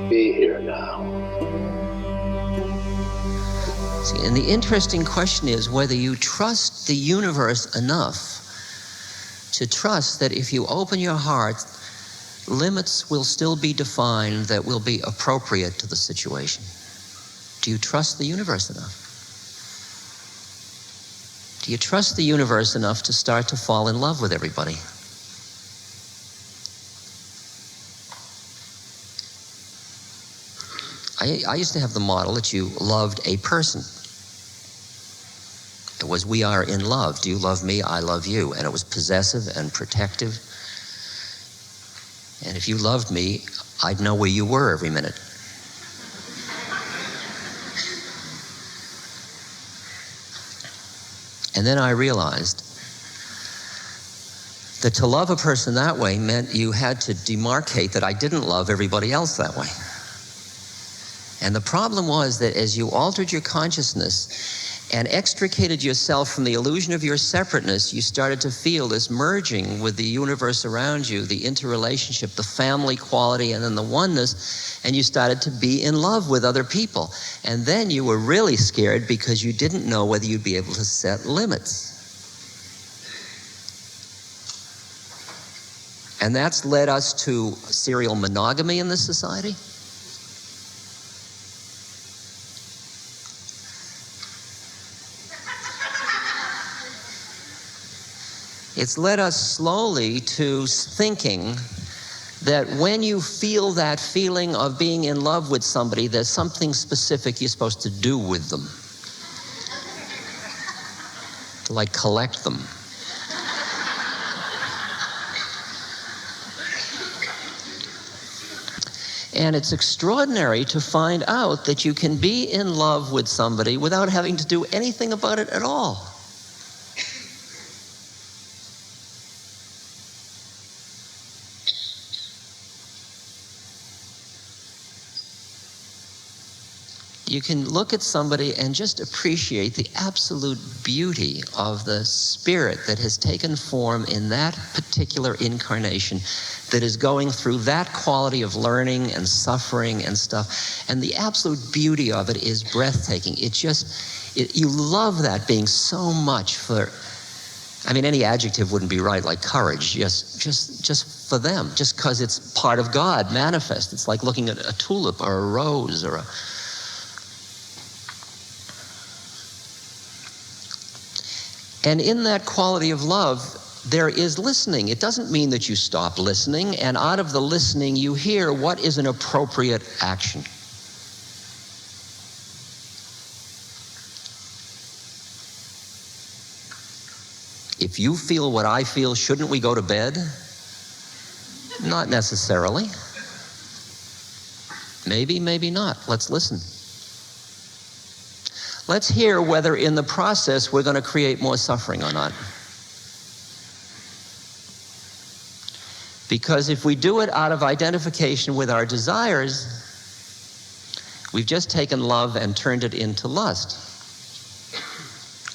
Be here now. See, and the interesting question is whether you trust the universe enough to trust that if you open your heart, limits will still be defined that will be appropriate to the situation. Do you trust the universe enough? Do you trust the universe enough to start to fall in love with everybody? I used to have the model that you loved a person. It was, we are in love. Do you love me? I love you. And it was possessive and protective. And if you loved me, I'd know where you were every minute. And then I realized that to love a person that way meant you had to demarcate that I didn't love everybody else that way. And the problem was that as you altered your consciousness and extricated yourself from the illusion of your separateness, you started to feel this merging with the universe around you, the interrelationship, the family quality, and then the oneness, and you started to be in love with other people. And then you were really scared because you didn't know whether you'd be able to set limits. And that's led us to serial monogamy in this society. It's led us slowly to thinking that when you feel that feeling of being in love with somebody, there's something specific you're supposed to do with them. To like collect them. And it's extraordinary to find out that you can be in love with somebody without having to do anything about it at all. You can look at somebody and just appreciate the absolute beauty of the spirit that has taken form in that particular incarnation, that is going through that quality of learning and suffering and stuff. And the absolute beauty of it is breathtaking. You love that being so much for, I mean, any adjective wouldn't be right, like courage, just for them, just because it's part of God manifest. It's like looking at a tulip or a rose or a... And in that quality of love, there is listening. It doesn't mean that you stop listening, and out of the listening you hear what is an appropriate action. If you feel what I feel, shouldn't we go to bed? Not necessarily. Maybe, maybe not. Let's listen. Let's hear whether in the process we're going to create more suffering or not. Because if we do it out of identification with our desires, we've just taken love and turned it into lust.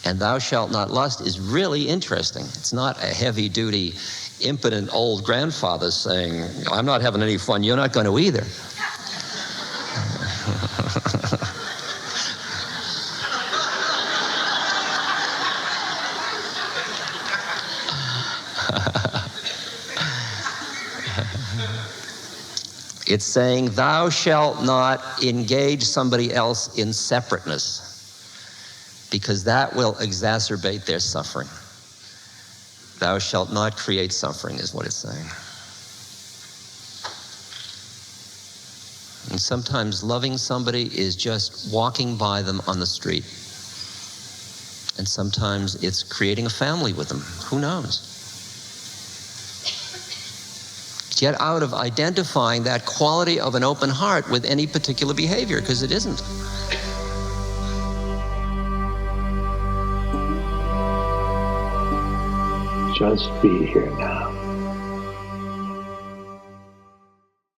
And thou shalt not lust is really interesting. It's not a heavy-duty, impotent old grandfather saying, I'm not having any fun, you're not going to either. It's saying, thou shalt not engage somebody else in separateness, because that will exacerbate their suffering. Thou shalt not create suffering, is what it's saying. And sometimes loving somebody is just walking by them on the street. And sometimes it's creating a family with them. Who knows? Get out of identifying that quality of an open heart with any particular behavior, because it isn't. Just be here now.